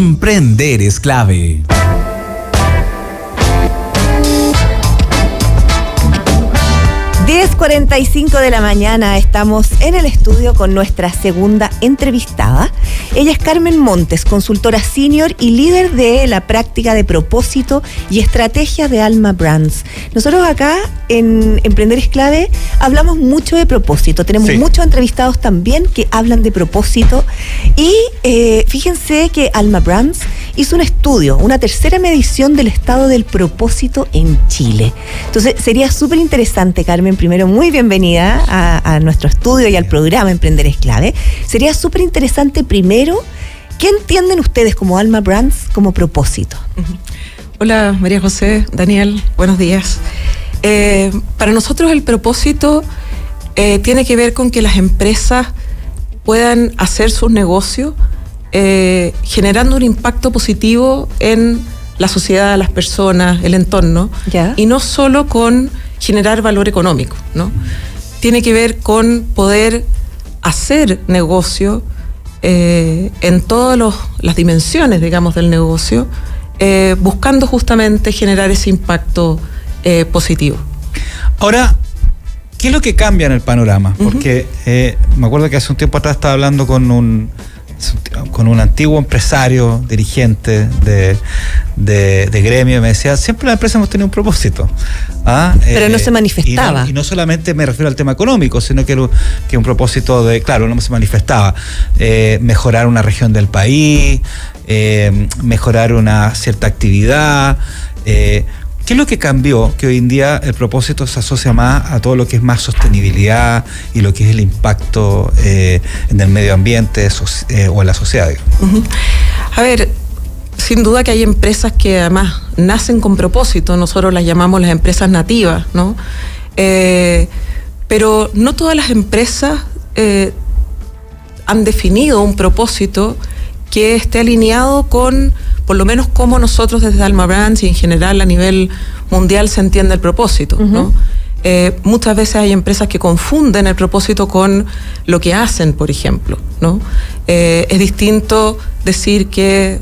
Emprender es clave. Diez 45 de la mañana, estamos en el estudio con nuestra segunda entrevistada. Ella es Carmen Montes, consultora senior y líder de la práctica de propósito y estrategia de Alma Brands. Nosotros acá en Emprender es Clave hablamos mucho de propósito. Tenemos muchos entrevistados también que hablan de propósito. Y fíjense que Alma Brands hizo un estudio, una tercera medición del estado del propósito en Chile. Entonces sería súper interesante, Carmen, primero muy bienvenida a nuestro estudio y al programa Emprender es Clave. Sería súper interesante primero, ¿qué entienden ustedes como Alma Brands como propósito? Hola María José, Daniel, buenos días. Para nosotros el propósito tiene que ver con que las empresas puedan hacer sus negocios generando un impacto positivo en la sociedad, las personas, el entorno, y no solo con generar valor económico, ¿no? Tiene que ver con poder hacer negocio en todas las dimensiones, digamos, del negocio, buscando justamente generar ese impacto positivo. Ahora, ¿qué es lo que cambia en el panorama? Porque me acuerdo que hace un tiempo atrás estaba hablando con un antiguo empresario, dirigente de gremio, y me decía, siempre la empresa hemos tenido un propósito. Pero no se manifestaba. Y no solamente me refiero al tema económico, sino que un propósito no se manifestaba. Mejorar una región del país, mejorar una cierta actividad. ¿Qué es lo que cambió? Que hoy en día el propósito se asocia más a todo lo que es más sostenibilidad y lo que es el impacto en el medio ambiente o en la sociedad. A ver, sin duda que hay empresas que además nacen con propósito, nosotros las llamamos las empresas nativas, ¿no? Pero no todas las empresas han definido un propósito que esté alineado con, por lo menos como nosotros desde Alma Brands y en general a nivel mundial se entiende el propósito, ¿no? Muchas veces hay empresas que confunden el propósito con lo que hacen, por ejemplo, ¿no? Es distinto decir que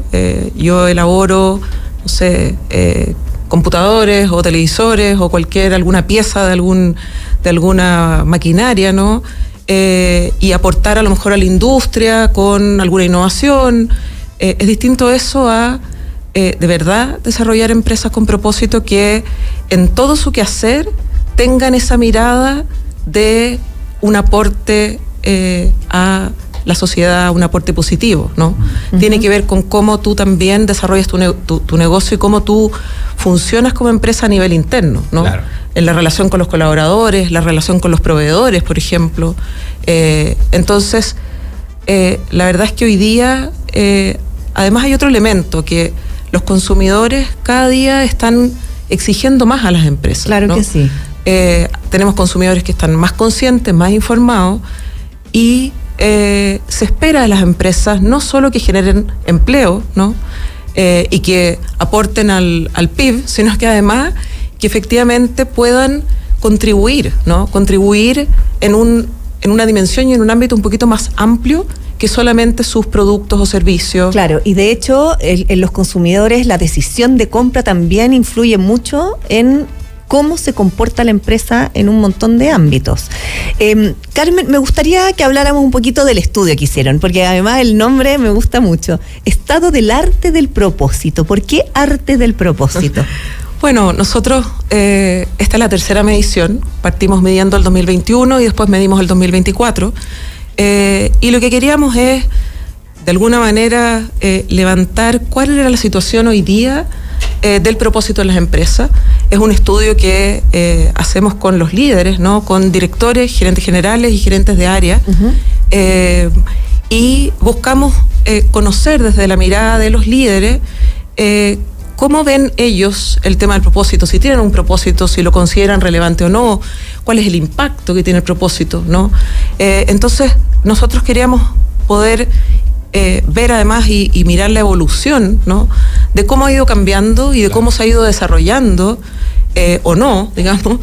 yo elaboro, no sé, computadores o televisores o alguna pieza de alguna maquinaria, ¿no? Y aportar a lo mejor a la industria con alguna innovación. Es distinto eso a de verdad desarrollar empresas con propósito que en todo su quehacer tengan esa mirada de un aporte a la sociedad, un aporte positivo, ¿no? Tiene que ver con cómo tú también desarrollas tu negocio y cómo tú funcionas como empresa a nivel interno, ¿no? Claro. En la relación con los colaboradores, la relación con los proveedores, por ejemplo. Entonces, la verdad es que hoy día, además hay otro elemento, que los consumidores cada día están exigiendo más a las empresas. Claro, ¿no? Que sí. Tenemos consumidores que están más conscientes, más informados, y se espera de las empresas no solo que generen empleo, ¿no? Y que aporten al PIB, sino que además que efectivamente puedan contribuir, ¿no? Contribuir en una dimensión y en un ámbito un poquito más amplio que solamente sus productos o servicios. Claro, y de hecho en los consumidores la decisión de compra también influye mucho en cómo se comporta la empresa en un montón de ámbitos. Carmen, me gustaría que habláramos un poquito del estudio que hicieron, porque además el nombre me gusta mucho. Estado del arte del propósito. ¿Por qué arte del propósito? Bueno, nosotros, esta es la tercera medición, partimos midiendo el 2021 y después medimos el 2024, y lo que queríamos es, de alguna manera, levantar cuál era la situación hoy día del propósito en las empresas. Es un estudio que hacemos con los líderes, ¿no? Con directores, gerentes generales y gerentes de área, y buscamos conocer desde la mirada de los líderes cómo ven ellos el tema del propósito, si tienen un propósito, si lo consideran relevante o no, cuál es el impacto que tiene el propósito, ¿no? Entonces, nosotros queríamos poder ver además y mirar la evolución, ¿no? De cómo ha ido cambiando y de cómo se ha ido desarrollando, o no, digamos,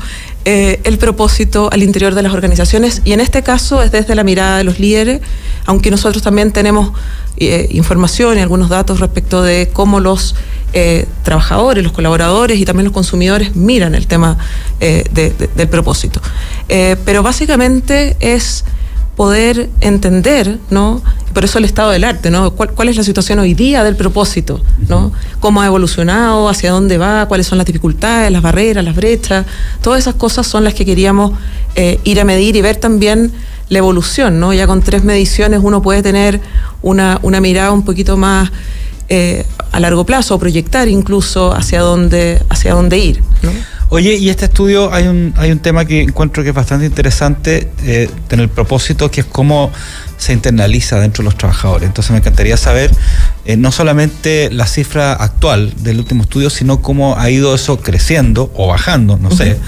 el propósito al interior de las organizaciones, y en este caso es desde la mirada de los líderes, aunque nosotros también tenemos información y algunos datos respecto de cómo los trabajadores, los colaboradores y también los consumidores miran el tema del propósito. Pero básicamente es poder entender, ¿no? Por eso el estado del arte, ¿no? ¿Cuál es la situación hoy día del propósito, ¿no? ¿Cómo ha evolucionado? ¿Hacia dónde va? ¿Cuáles son las dificultades, las barreras, las brechas? Todas esas cosas son las que queríamos ir a medir y ver también la evolución, ¿no? Ya con 3 mediciones uno puede tener una mirada un poquito más a largo plazo, o proyectar incluso hacia dónde ir, ¿no? Oye, y este estudio hay un tema que encuentro que es bastante interesante en el propósito, que es cómo se internaliza dentro de los trabajadores. Entonces me encantaría saber no solamente la cifra actual del último estudio, sino cómo ha ido eso creciendo o bajando, no sé,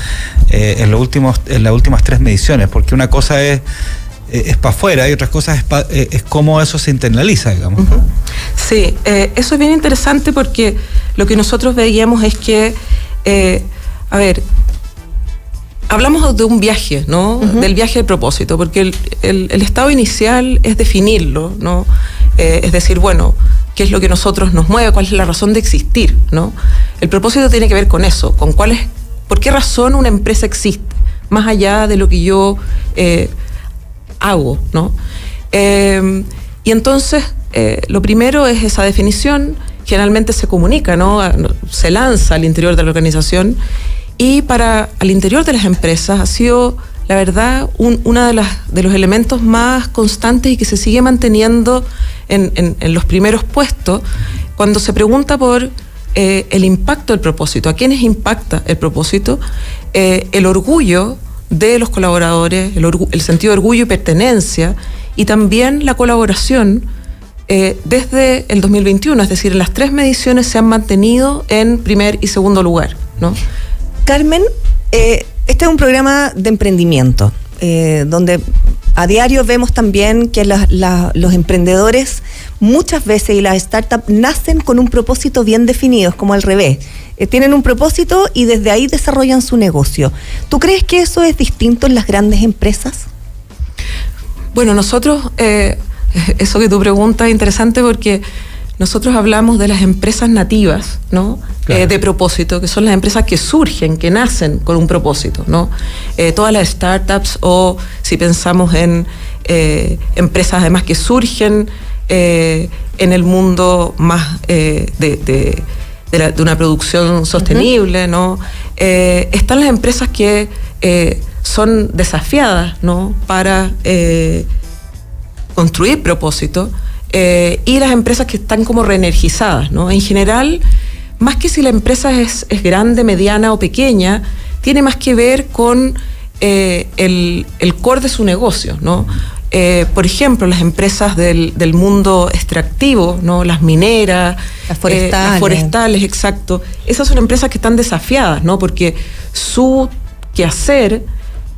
en las últimas 3 mediciones, porque una cosa es para afuera y otras cosas es cómo eso se internaliza, digamos. Sí, eso es bien interesante porque lo que nosotros veíamos es que hablamos de un viaje, ¿no? Del viaje de propósito, porque el estado inicial es definirlo, ¿no? Es decir, bueno, ¿qué es lo que nosotros nos mueve? ¿Cuál es la razón de existir, ¿no? El propósito tiene que ver con eso, con por qué razón una empresa existe, más allá de lo que yo hago, ¿no? Y entonces, lo primero es esa definición. Generalmente se comunica, ¿no? Se lanza al interior de la organización, y al interior de las empresas ha sido, la verdad, uno de los elementos más constantes y que se sigue manteniendo en los primeros puestos cuando se pregunta por el impacto del propósito. ¿A quiénes impacta el propósito? El orgullo de los colaboradores, el sentido de orgullo y pertenencia, y también la colaboración desde el 2021, es decir, las 3 mediciones se han mantenido en primer y segundo lugar, ¿no? Carmen, este es un programa de emprendimiento, donde a diario vemos también que los emprendedores muchas veces y las startups nacen con un propósito bien definido, es como al revés. Tienen un propósito y desde ahí desarrollan su negocio. ¿Tú crees que eso es distinto en las grandes empresas? Bueno, nosotros, eso que tú preguntas es interesante porque nosotros hablamos de las empresas nativas, ¿no? Claro. De propósito, que son las empresas que surgen, que nacen con un propósito, ¿no? Todas las startups, o si pensamos en empresas además que surgen en el mundo más de una producción sostenible, ¿no? Están las empresas que son desafiadas, ¿no? Para construir propósito. Y las empresas que están como reenergizadas, ¿no? En general, más que si la empresa es grande, mediana o pequeña, tiene más que ver con el core de su negocio, ¿no? Por ejemplo, las empresas del mundo extractivo, ¿no? Las mineras, las forestales, exacto. Esas son empresas que están desafiadas, ¿no? Porque su quehacer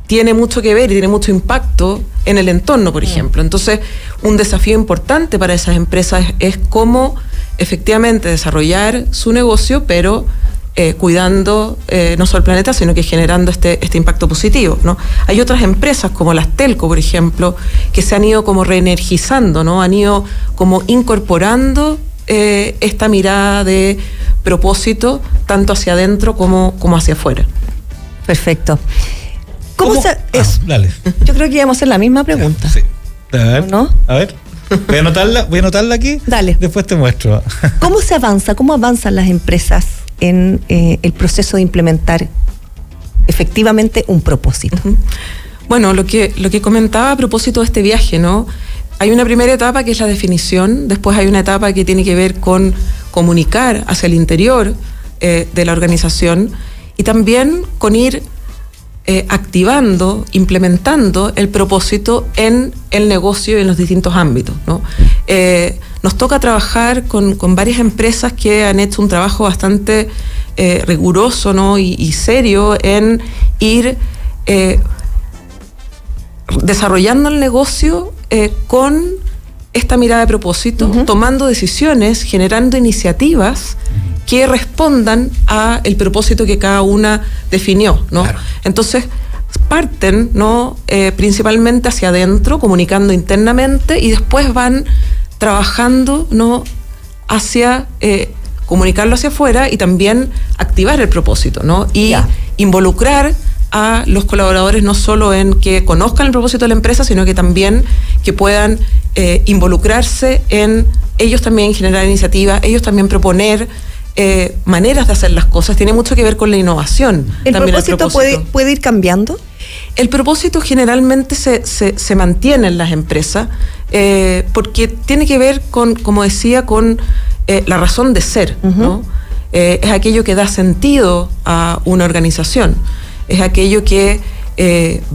tiene mucho que ver y tiene mucho impacto en el entorno, por ejemplo. Entonces, un desafío importante para esas empresas es cómo efectivamente desarrollar su negocio, pero cuidando no solo el planeta, sino que generando este impacto positivo, ¿no? Hay otras empresas como las telco, por ejemplo, que se han ido como reenergizando, ¿no? Han ido como incorporando esta mirada de propósito tanto hacia adentro como hacia afuera. Perfecto. Dale. Yo creo que íbamos a hacer la misma pregunta. Sí. A ver, ¿no? A ver. Voy a anotarla aquí. Dale. Después te muestro. ¿Cómo avanzan las empresas en el proceso de implementar efectivamente un propósito? Bueno, lo que comentaba a propósito de este viaje, ¿no? Hay una primera etapa que es la definición, después hay una etapa que tiene que ver con comunicar hacia el interior de la organización, y también con ir activando, implementando el propósito en el negocio y en los distintos ámbitos, ¿no? Nos toca trabajar con varias empresas que han hecho un trabajo bastante riguroso, ¿no? y serio en ir desarrollando el negocio con esta mirada de propósito, tomando decisiones, generando iniciativas que respondan a el propósito que cada una definió, ¿no? Claro. Entonces parten, ¿no? Principalmente hacia adentro, comunicando internamente, y después van trabajando, ¿no? Hacia comunicarlo hacia afuera y también activar el propósito, ¿no? Y involucrar a los colaboradores no solo en que conozcan el propósito de la empresa, sino que también que puedan involucrarse en ellos también generar iniciativas, ellos también proponer maneras de hacer las cosas. Tiene mucho que ver con la innovación. ¿El propósito puede ir cambiando? El propósito generalmente se mantiene en las empresas porque tiene que ver con, como decía, con la razón de ser, ¿no? Es aquello que da sentido a una organización, es aquello que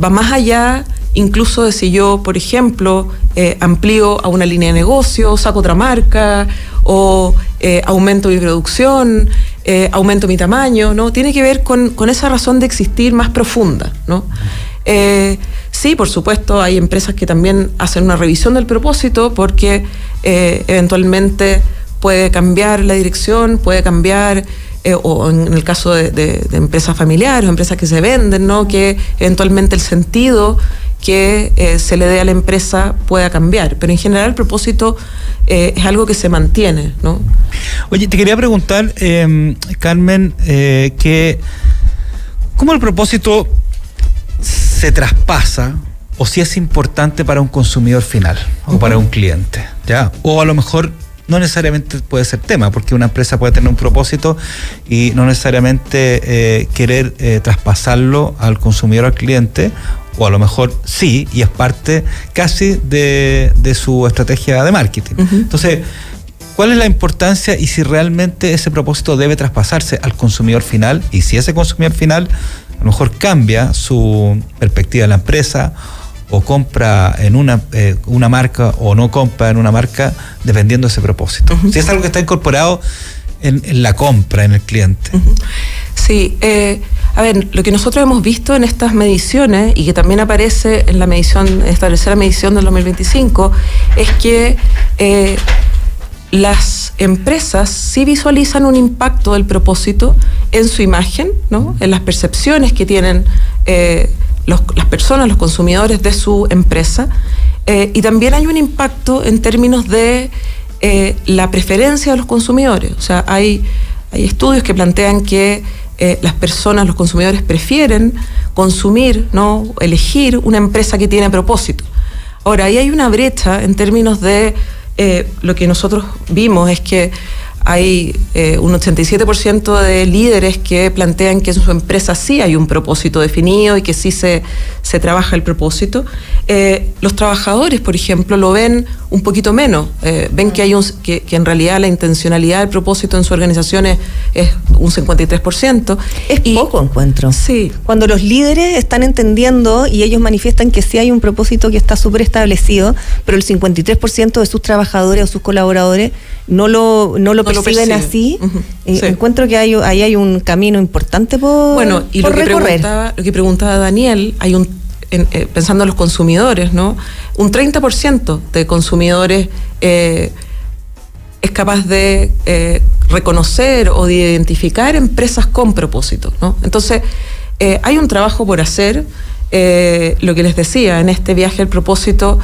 va más allá incluso de si yo, por ejemplo, amplío a una línea de negocio, saco otra marca o aumento mi producción, aumento mi tamaño, ¿no? Tiene que ver con esa razón de existir más profunda, ¿no? Sí, por supuesto, hay empresas que también hacen una revisión del propósito porque eventualmente puede cambiar la dirección, puede cambiar, o en el caso de empresas familiares o empresas que se venden, ¿no? Que eventualmente el sentido que se le dé a la empresa pueda cambiar, pero en general el propósito es algo que se mantiene, ¿no? Oye, te quería preguntar, Carmen, que ¿cómo el propósito se traspasa o si es importante para un consumidor final o para un cliente, ¿ya? O a lo mejor no necesariamente puede ser tema, porque una empresa puede tener un propósito y no necesariamente querer traspasarlo al consumidor, al cliente, o a lo mejor sí, y es parte casi de su estrategia de marketing. Entonces, ¿cuál es la importancia y si realmente ese propósito debe traspasarse al consumidor final? Y si ese consumidor final a lo mejor cambia su perspectiva de la empresa, o compra en una marca o no compra en una marca, dependiendo de ese propósito. Si es algo que está incorporado en la compra, en el cliente. Sí, a ver, lo que nosotros hemos visto en estas mediciones y que también aparece en la medición, establecer la medición del 2025, es que las empresas sí visualizan un impacto del propósito en su imagen, ¿no? En las percepciones que tienen las personas, los consumidores de su empresa, y también hay un impacto en términos de la preferencia de los consumidores. O sea, hay estudios que plantean que las personas, los consumidores prefieren consumir, ¿no? Elegir una empresa que tiene propósito. Ahora, ahí hay una brecha en términos de lo que nosotros vimos es que hay un 87% de líderes que plantean que en su empresa sí hay un propósito definido y que sí se trabaja el propósito. Los trabajadores, por ejemplo, lo ven un poquito menos. Ven que hay que en realidad la intencionalidad del propósito en su organización es un 53%. Es poco, encuentro. Sí. Cuando los líderes están entendiendo y ellos manifiestan que sí hay un propósito que está súper establecido, pero el 53% de sus trabajadores o sus colaboradores no lo perciben así. Sí. Encuentro que ahí hay un camino importante por recorrer. Lo que preguntaba Daniel, hay pensando en los consumidores, ¿no? Un 30% de consumidores es capaz de reconocer o de identificar empresas con propósito, ¿no? Entonces, hay un trabajo por hacer. Lo que les decía, en este viaje al propósito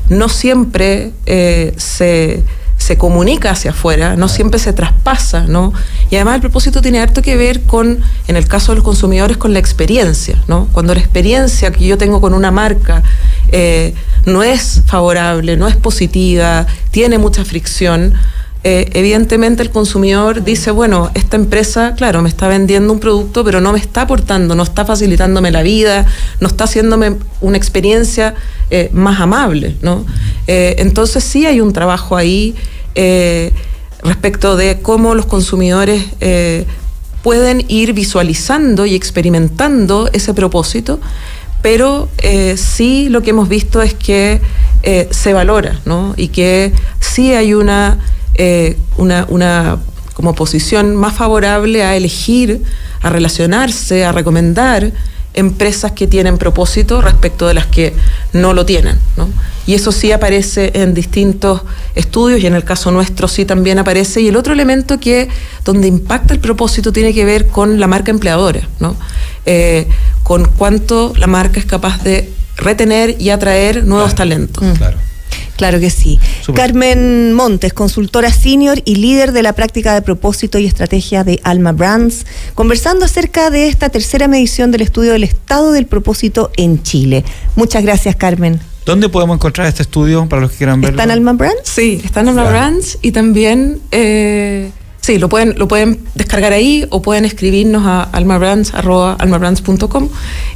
no siempre se comunica hacia afuera, no siempre se traspasa, ¿no? Y además el propósito tiene harto que ver con, en el caso de los consumidores, con la experiencia, ¿no? Cuando la experiencia que yo tengo con una marca no es favorable, no es positiva, tiene mucha fricción, evidentemente el consumidor dice, bueno, esta empresa, claro, me está vendiendo un producto, pero no me está aportando, no está facilitándome la vida, no está haciéndome una experiencia más amable, ¿no? Entonces sí hay un trabajo ahí respecto de cómo los consumidores pueden ir visualizando y experimentando ese propósito, pero sí lo que hemos visto es que se valora, ¿no? Y que sí hay una como posición más favorable a elegir, a relacionarse, a recomendar empresas que tienen propósito respecto de las que no lo tienen, ¿no? Y eso sí aparece en distintos estudios, y en el caso nuestro sí también aparece. Y el otro elemento que donde impacta el propósito tiene que ver con la marca empleadora, ¿no? Con cuánto la marca es capaz de retener y atraer nuevos talentos. Claro. Claro que sí. Súper. Carmen Montes, consultora senior y líder de la práctica de propósito y estrategia de Alma Brands, conversando acerca de esta tercera medición del estudio del estado del propósito en Chile. Muchas gracias, Carmen. ¿Dónde podemos encontrar este estudio para los que quieran verlo? ¿Está en Alma Brands? Sí, está en Alma Claro. Brands, y también sí, lo pueden descargar ahí, o pueden escribirnos a almabrands@almabrands.com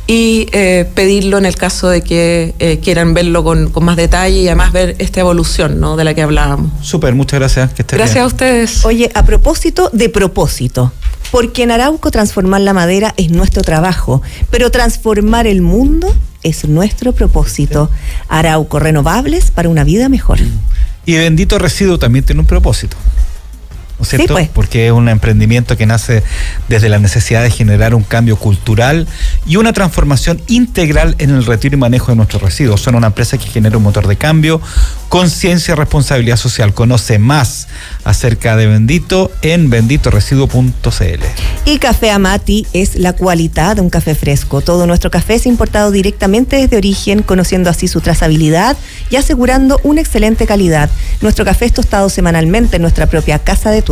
y pedirlo en el caso de que quieran verlo con más detalle, y además ver esta evolución, ¿no?, de la que hablábamos. Súper, muchas gracias. Que estés Gracias bien. a ustedes. Oye, a propósito de propósito, porque en Arauco transformar la madera es nuestro trabajo, pero transformar el mundo es nuestro propósito. Arauco, renovables para una vida mejor. Y Bendito Residuo también tiene un propósito, ¿no es Sí, cierto? pues. Porque es un emprendimiento que nace desde la necesidad de generar un cambio cultural y una transformación integral en el retiro y manejo de nuestros residuos. Son una empresa que genera un motor de cambio, conciencia y responsabilidad social. Conoce más acerca de Bendito en benditoresiduo.cl. Y Café Amati es la cualidad de un café fresco. Todo nuestro café es importado directamente desde origen, conociendo así su trazabilidad y asegurando una excelente calidad. Nuestro café es tostado semanalmente en nuestra propia casa de tueste,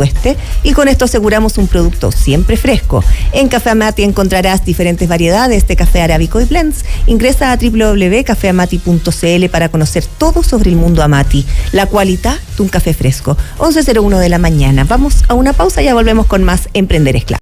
y con esto aseguramos un producto siempre fresco. En Café Amati encontrarás diferentes variedades de café arábico y blends. Ingresa a www.cafeamati.cl para conocer todo sobre el mundo Amati, la cualidad de un café fresco. 11:01 de la mañana. Vamos a una pausa y ya volvemos con más Emprender es Clave.